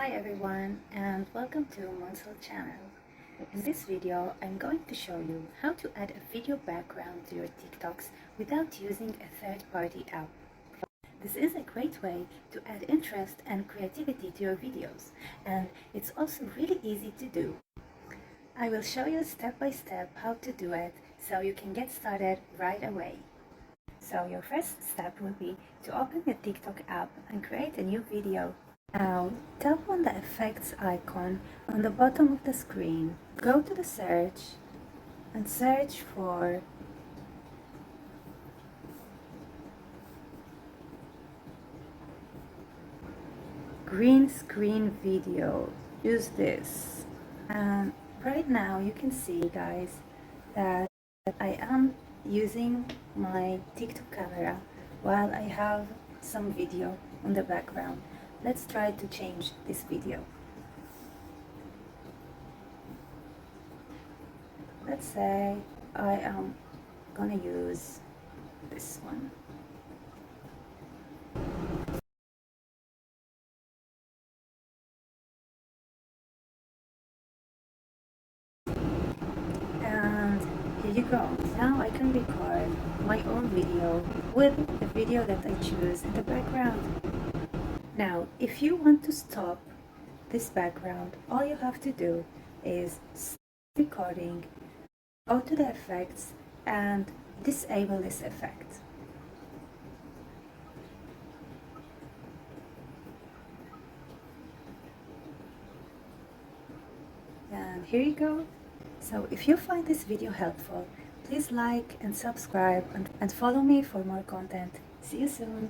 Hi everyone and welcome to Monsel channel. In this video, I'm going to show you how to add a video background to your TikToks without using a third-party app. This is a great way to add interest and creativity to your videos, and it's also really easy to do. I will show you step by step how to do it so you can get started right away. So your first step will be to open your TikTok app and create a new video. Now, tap on the effects icon on the bottom of the screen. Go to the search and search for green screen video. Use this. And right now you can see, guys, that I am using my TikTok camera while I have some video on the background. Let's try to change this video. Let's say I am gonna use this one. And here you go. Now I can record my own video with the video that I choose in the background. Now, if you want to stop this background, all you have to do is stop recording, go to the effects, and disable this effect. And here you go. So if you find this video helpful, please like and subscribe and follow me for more content. See you soon.